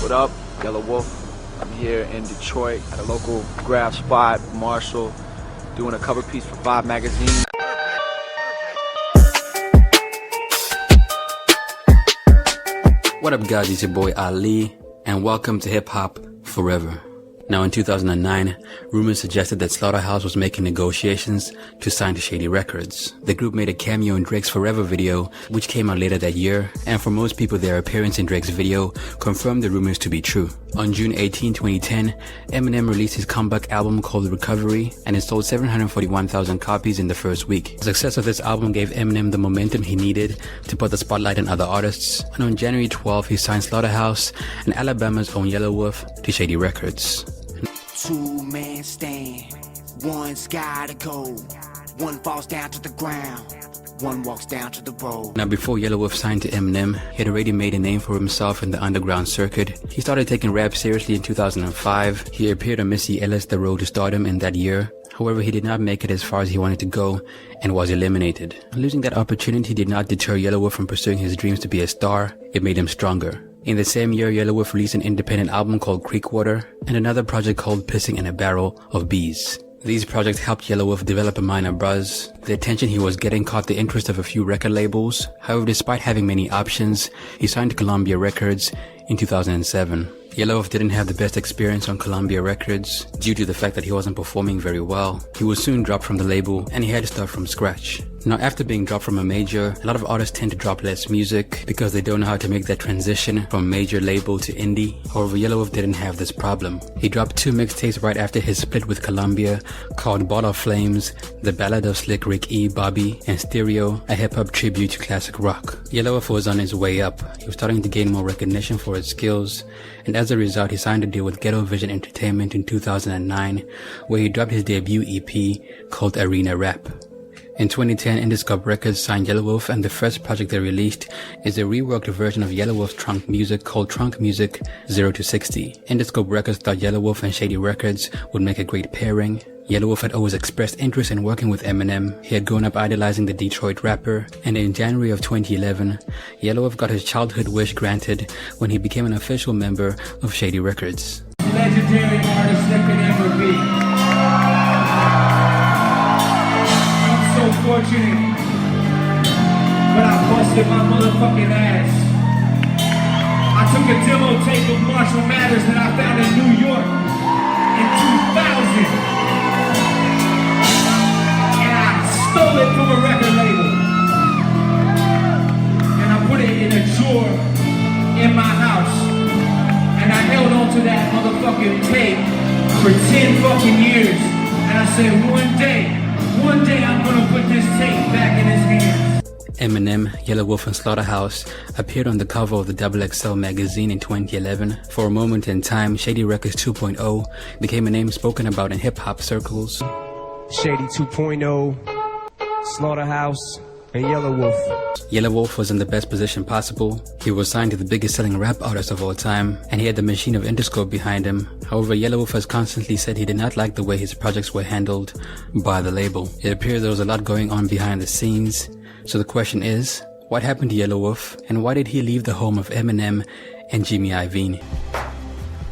What up? Yelawolf. I'm here in Detroit at a local graph spot, Marshall, doing a cover piece for Vibe magazine. What up guys, it's your boy Ali, and welcome to Hip Hop Forever. Now in 2009, rumors suggested that Slaughterhouse was making negotiations to sign to Shady Records. The group made a cameo in Drake's Forever video, which came out later that year, and for most people their appearance in Drake's video confirmed the rumors to be true. On June 18, 2010, Eminem released his comeback album called Recovery, and it sold 741,000 copies in the first week. The success of this album gave Eminem the momentum he needed to put the spotlight on other artists, and on January 12, he signed Slaughterhouse and Alabama's own Yelawolf to Shady Records. Two-man stand, one's gotta go, one falls down to the ground, one walks down to the road. Now before Yelawolf signed to Eminem, he had already made a name for himself in the underground circuit. He started taking rap seriously in 2005. He appeared on Missy Elliott's The Road to Stardom in that year. However, he did not make it as far as he wanted to go and was eliminated. Losing that opportunity did not deter Yelawolf from pursuing his dreams to be a star. It made him stronger. In the same year, Yelawolf released an independent album called Creekwater and another project called Pissing in a Barrel of Bees. These projects helped Yelawolf develop a minor buzz. The attention he was getting caught the interest of a few record labels. However, despite having many options, he signed to Columbia Records in 2007. Yelawolf didn't have the best experience on Columbia Records due to the fact that he wasn't performing very well. He was soon dropped from the label and he had to start from scratch. Now after being dropped from a major, a lot of artists tend to drop less music because they don't know how to make that transition from major label to indie. However, Yelawolf didn't have this problem. He dropped 2 mixtapes right after his split with Columbia called Ball of Flames, The Ballad of Slick Rick E. Bobby, and Stereo, a hip-hop tribute to classic rock. Yelawolf was on his way up. He was starting to gain more recognition for his skills, and as a result he signed a deal with Ghetto Vision Entertainment in 2009 where he dropped his debut EP called Arena Rap. In 2010, Interscope Records signed Yelawolf, and the first project they released is a reworked version of Yelawolf's Trunk Music called Trunk Music 0 to 60. Interscope Records thought Yelawolf and Shady Records would make a great pairing. Yelawolf had always expressed interest in working with Eminem. He had grown up idolizing the Detroit rapper, and in January of 2011, Yelawolf got his childhood wish granted when he became an official member of Shady Records. Legendary artist that could ever be. So fortunate, but I busted my motherfucking ass. I took a demo tape of Marshall Mathers that I found in New York in 2000, and I stole it from a record label, and I put it in a drawer in my house, and I held on to that motherfucking tape for 10 fucking years, and I said one day I'm gonna put this tape back in his hands. Eminem, Yelawolf, and Slaughterhouse appeared on the cover of the XXL magazine in 2011. For a moment in time, Shady Records 2.0 became a name spoken about in hip-hop circles. Shady 2.0, Slaughterhouse, and Yelawolf. Yelawolf was in the best position possible. He was signed to the biggest selling rap artist of all time, and he had the machine of Interscope behind him. However, Yelawolf has constantly said he did not like the way his projects were handled by the label. It appears there was a lot going on behind the scenes. So the question is, what happened to Yelawolf, and why did he leave the home of Eminem and Jimmy Iovine?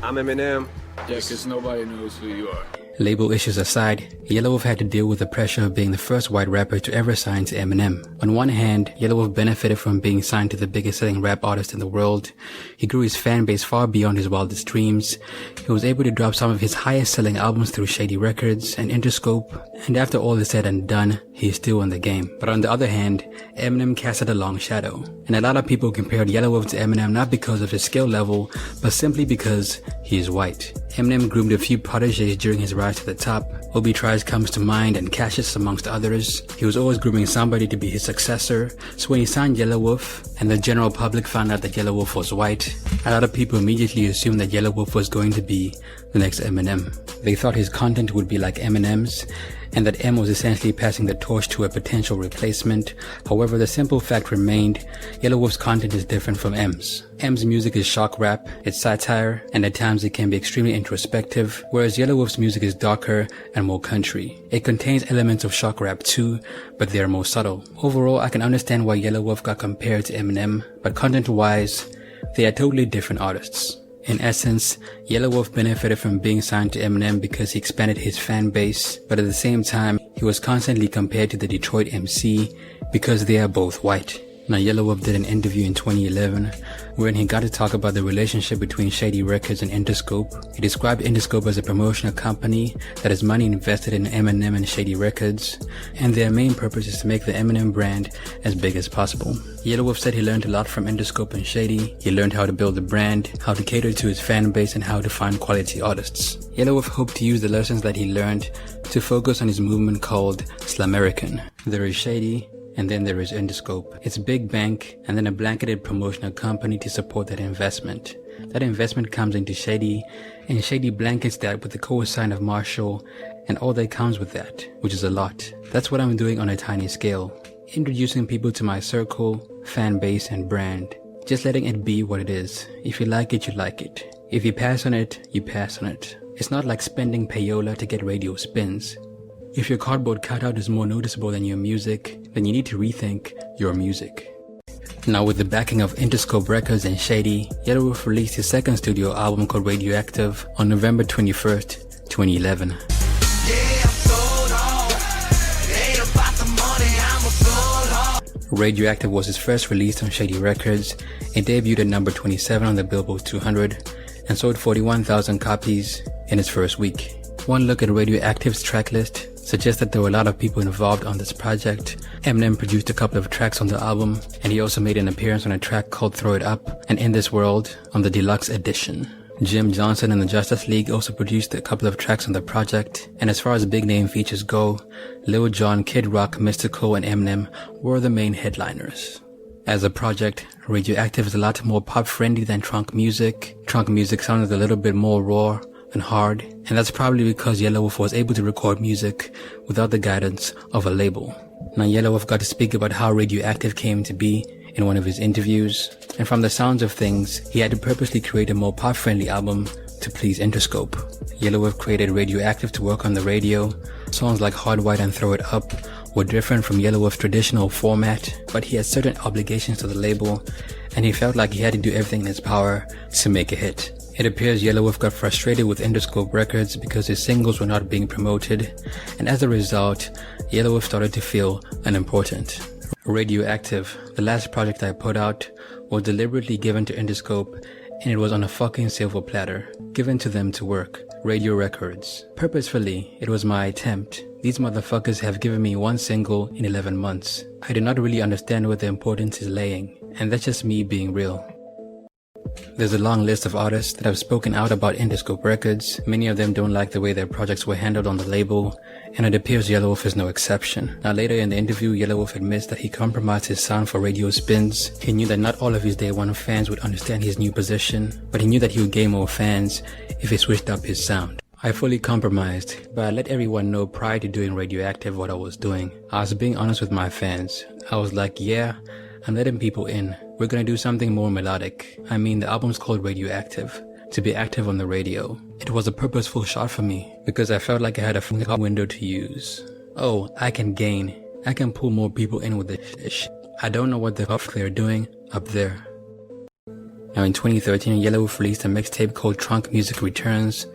I'm Eminem. Yeah, because nobody knows who you are. Label issues aside, Yelawolf had to deal with the pressure of being the first white rapper to ever sign to Eminem. On one hand, Yelawolf benefited from being signed to the biggest selling rap artist in the world. He grew his fan base far beyond his wildest dreams. He was able to drop some of his highest selling albums through Shady Records and Interscope, and after all is said and done, he is still in the game. But on the other hand, Eminem casted a long shadow, and a lot of people compared Yelawolf to Eminem not because of his skill level, but simply because he is white. Eminem groomed a few protégés during his rise to the top. Obi Trice comes to mind, and Cassius amongst others. He was always grooming somebody to be his successor, so when he signed Yelawolf and the general public found out that Yelawolf was white, a lot of people immediately assumed that Yelawolf was going to be the next Eminem. They thought his content would be like Eminem's, and that M was essentially passing the torch to a potential replacement. However, the simple fact remained, Yelawolf's content is different from M's. M's music is shock rap, it's satire, and at times it can be extremely introspective, whereas Yelawolf's music is darker and more country. It contains elements of shock rap too, but they are more subtle. Overall, I can understand why Yelawolf got compared to Eminem, but content-wise, they are totally different artists. In essence, Yelawolf benefited from being signed to Eminem because he expanded his fan base, but at the same time, he was constantly compared to the Detroit MC because they are both white. Now, Yelawolf did an interview in 2011 wherein he got to talk about the relationship between Shady Records and Interscope. He described Interscope as a promotional company that has money invested in Eminem and Shady Records, and their main purpose is to make the Eminem brand as big as possible. Yelawolf said he learned a lot from Interscope and Shady. He learned how to build a brand, how to cater to his fan base, and how to find quality artists. Yelawolf hoped to use the lessons that he learned to focus on his movement called Slamerican. There is Shady, and then there is Interscope. It's a big bank and then a blanketed promotional company to support that investment. That investment comes into Shady, and Shady blankets that with the co-sign of Marshall and all that comes with that, which is a lot. That's what I'm doing on a tiny scale. Introducing people to my circle, fan base, and brand. Just letting it be what it is. If you like it, you like it. If you pass on it, you pass on it. It's not like spending payola to get radio spins. If your cardboard cutout is more noticeable than your music, then you need to rethink your music. Now, with the backing of Interscope Records and Shady, Yelawolf released his second studio album called Radioactive on November 21st, 2011. Radioactive was his first release on Shady Records. It debuted at number 27 on the Billboard 200 and sold 41,000 copies in its first week. One look at Radioactive's track list suggests that there were a lot of people involved on this project. Eminem produced a couple of tracks on the album, and he also made an appearance on a track called Throw It Up and In This World on the deluxe edition. Jim Johnson and the Justice League also produced a couple of tracks on the project, and as far as big name features go, Lil Jon, Kid Rock, Mystical, and Eminem were the main headliners. As a project, Radioactive is a lot more pop-friendly than Trunk Music. Trunk Music sounded a little bit more raw and hard, and that's probably because Yelawolf was able to record music without the guidance of a label. Now, Yelawolf got to speak about how Radioactive came to be in one of his interviews, and from the sounds of things, he had to purposely create a more pop-friendly album to please Interscope. Yelawolf created Radioactive to work on the radio. Songs like Hard White and Throw It Up were different from Yelawolf's traditional format, but he had certain obligations to the label, and he felt like he had to do everything in his power to make a hit. It appears Yelawolf got frustrated with Interscope Records because his singles were not being promoted, and as a result, Yelawolf started to feel unimportant. Radioactive, the last project I put out, was deliberately given to Interscope, and it was on a fucking silver platter, given to them to work. Radio Records. Purposefully, it was my attempt. These motherfuckers have given me one single in 11 months. I do not really understand where the importance is laying, and that's just me being real. There's a long list of artists that have spoken out about Interscope Records. Many of them don't like the way their projects were handled on the label, and it appears Yelawolf is no exception. Now, later in the interview, Yelawolf admits that he compromised his sound for radio spins. He knew that not all of his day one fans would understand his new position, but he knew that he would gain more fans if he switched up his sound. I fully compromised, but I let everyone know prior to doing Radioactive what I was doing. I was being honest with my fans. I was like, yeah, I'm letting people in. We're gonna do something more melodic. I mean, the album's called Radioactive, to be active on the radio. It was a purposeful shot for me, because I felt like I had a window to use. Oh, I can gain. I can pull more people in with this shit. I don't know what the fuck they're doing up there. Now in 2013, Yelawolf released a mixtape called Trunk Music Returns.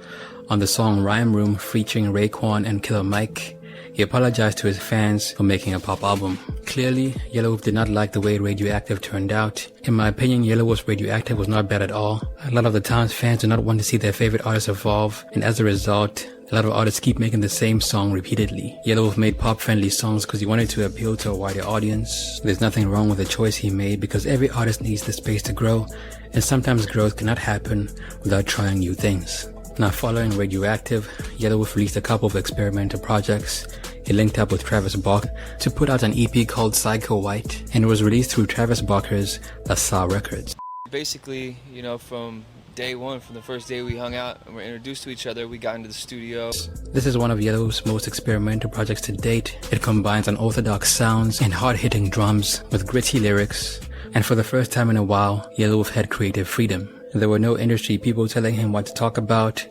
On the song Rhyme Room featuring Raekwon and Killer Mike, he apologized to his fans for making a pop album. Clearly, Yelawolf did not like the way Radioactive turned out. In my opinion, Yelawolf's Radioactive was not bad at all. A lot of the times, fans do not want to see their favorite artists evolve, and as a result, a lot of artists keep making the same song repeatedly. Yelawolf made pop-friendly songs because he wanted to appeal to a wider audience. There's nothing wrong with the choice he made because every artist needs the space to grow, and sometimes growth cannot happen without trying new things. Now, following Radioactive, Yelawolf released a couple of experimental projects. He linked up with Travis Barker to put out an EP called Psycho White, and it was released through Travis Barker's LaSalle Records. Basically, you know, from day one, from the first day we hung out and were introduced to each other, we got into the studio. This is one of Yelawolf's most experimental projects to date. It combines unorthodox sounds and hard-hitting drums with gritty lyrics, and for the first time in a while, Yelawolf had creative freedom. There were no industry people telling him what to talk about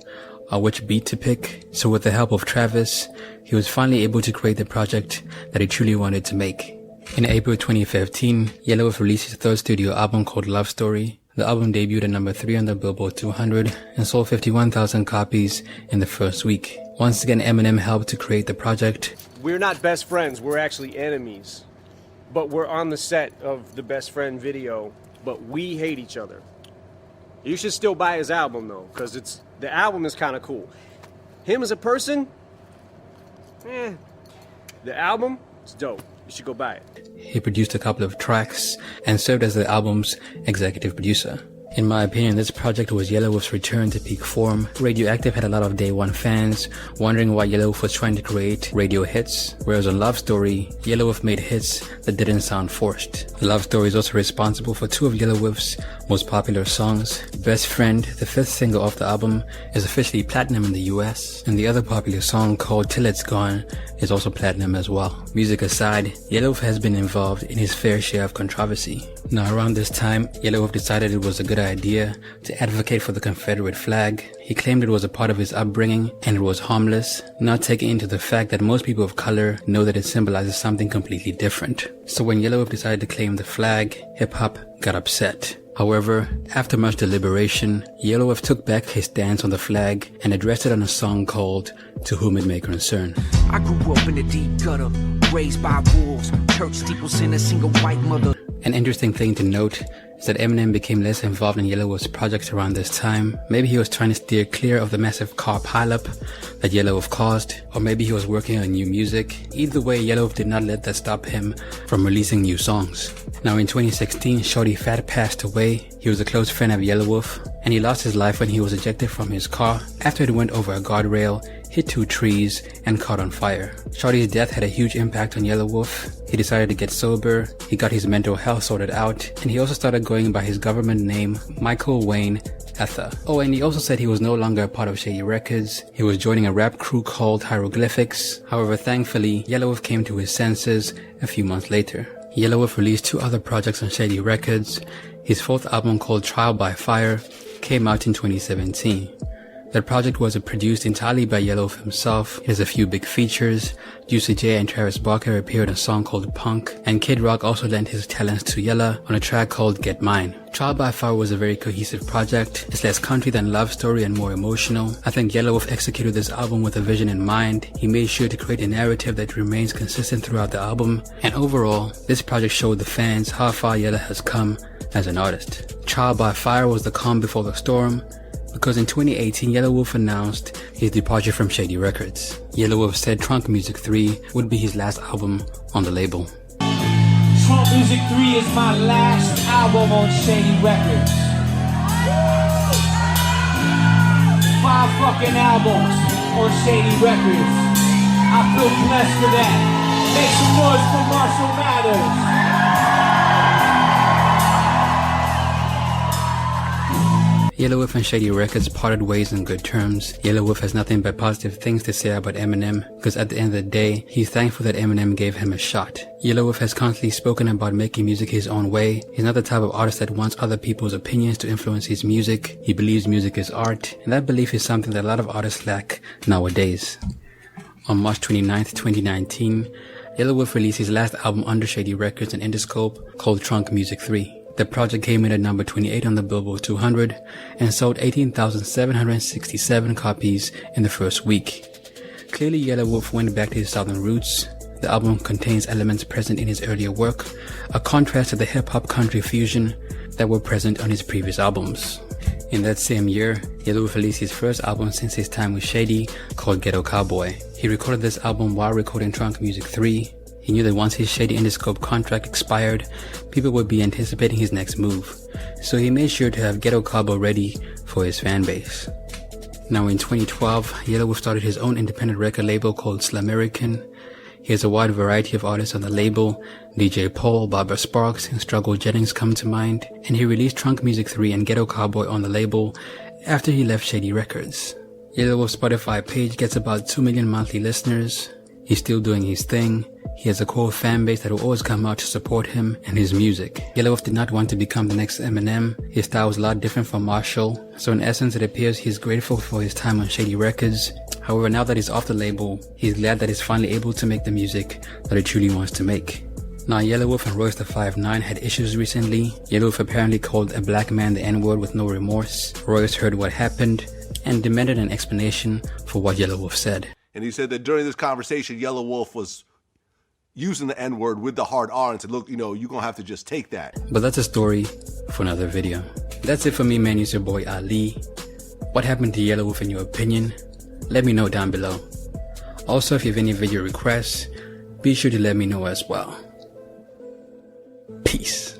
or which beat to pick, so with the help of Travis, he was finally able to create the project that he truly wanted to make. In April 2015, Yelawolf released his third studio album called Love Story. The album debuted at number 3 on the Billboard 200 and sold 51,000 copies in the first week. Once again, Eminem helped to create the project. We're not best friends, we're actually enemies. But we're on the set of the best friend video, but we hate each other. You should still buy his album though, because the album is kind of cool. Him as a person, the album, it's dope. You should go buy it. He produced a couple of tracks and served as the album's executive producer. In my opinion, this project was Yelawolf's return to peak form. Radioactive had a lot of day one fans wondering why Yelawolf was trying to create radio hits, whereas on Love Story, Yelawolf made hits that didn't sound forced. Love Story is also responsible for 2 of Yelawolf's most popular songs. Best Friend, the 5th single off the album, is officially platinum in the US, and the other popular song called Till It's Gone is also platinum as well. Music aside, Yelawolf has been involved in his fair share of controversy. Now around this time, Yelawolf decided it was a good idea to advocate for the Confederate flag. He claimed it was a part of his upbringing and it was harmless, not taking into the fact that most people of color know that it symbolizes something completely different. So when Yelawolf decided to claim the flag, hip-hop got upset. However, after much deliberation, Yelawolf took back his stance on the flag and addressed it on a song called To Whom It May Concern. I grew up in the deep gutter, raised by wolves, church steeples in a single white mother. An interesting thing to note is that Eminem became less involved in Yelawolf's projects around this time. Maybe he was trying to steer clear of the massive car pileup that Yelawolf caused, or maybe he was working on new music. Either way, Yelawolf did not let that stop him from releasing new songs. Now in 2016, Shorty Fat passed away. He was a close friend of Yelawolf, and he lost his life when he was ejected from his car after it went over a guardrail, hit 2 trees, and caught on fire. Shorty's death had a huge impact on Yelawolf. He decided to get sober, he got his mental health sorted out, and he also started going by his government name, Michael Wayne Ether. Oh, and he also said he was no longer a part of Shady Records. He was joining a rap crew called Hieroglyphics. However, thankfully, Yelawolf came to his senses a few months later. Yelawolf released 2 other projects on Shady Records. His 4th album, called Trial by Fire, came out in 2017. That project was produced entirely by Yelawolf himself. It has a few big features. Juicy J and Travis Barker appeared on a song called Punk, and Kid Rock also lent his talents to Yella on a track called Get Mine. Trial by Fire was a very cohesive project. It's less country than Love Story and more emotional. I think Yelawolf executed this album with a vision in mind. He made sure to create a narrative that remains consistent throughout the album, and overall, this project showed the fans how far Yella has come as an artist. Trial by Fire was the calm before the storm, because in 2018, Yelawolf announced his departure from Shady Records. Yelawolf said Trunk Music 3 would be his last album on the label. Trunk Music 3 is my last album on Shady Records. 5 fucking albums on Shady Records. I feel blessed for that. Make some noise for Marshall Mathers. Yelawolf and Shady Records parted ways in good terms. Yelawolf has nothing but positive things to say about Eminem, because at the end of the day, he's thankful that Eminem gave him a shot. Yelawolf has constantly spoken about making music his own way. He's not the type of artist that wants other people's opinions to influence his music. He believes music is art, and that belief is something that a lot of artists lack nowadays. On March 29th, 2019, Yelawolf released his last album under Shady Records and Interscope, called Trunk Music 3. The project came in at number 28 on the Billboard 200 and sold 18,767 copies in the first week. Clearly, Yelawolf went back to his southern roots. The album contains elements present in his earlier work, a contrast to the hip-hop country fusion that were present on his previous albums. In that same year, Yelawolf released his first album since his time with Shady, called Ghetto Cowboy. He recorded this album while recording Trunk Music 3. He knew that once his Shady Interscope contract expired, people would be anticipating his next move, so he made sure to have Ghetto Cowboy ready for his fan base. Now in 2012, Yelawolf started his own independent record label called Slamerican. He has a wide variety of artists on the label. DJ Paul, Barbara Sparks, and Struggle Jennings come to mind, and he released Trunk Music 3 and Ghetto Cowboy on the label after he left Shady Records. Yelawolf's Spotify page gets about 2 million monthly listeners. He's still doing his thing. He has a core fan base that will always come out to support him and his music. Yelawolf did not want to become the next Eminem. His style was a lot different from Marshall, so in essence it appears he's grateful for his time on Shady Records. However, now that he's off the label, he's glad that he's finally able to make the music that he truly wants to make. Now, Yelawolf and Royce da 5'9" had issues recently. Yelawolf apparently called a black man the N-word with no remorse. Royce heard what happened and demanded an explanation for what Yelawolf said. And he said that during this conversation, Yelawolf was using the N-word with the hard R and said, look, you know, you're going to have to just take that. But that's a story for another video. That's it for me, man. It's your boy Ali. What happened to Yelawolf in your opinion? Let me know down below. Also, if you have any video requests, be sure to let me know as well. Peace.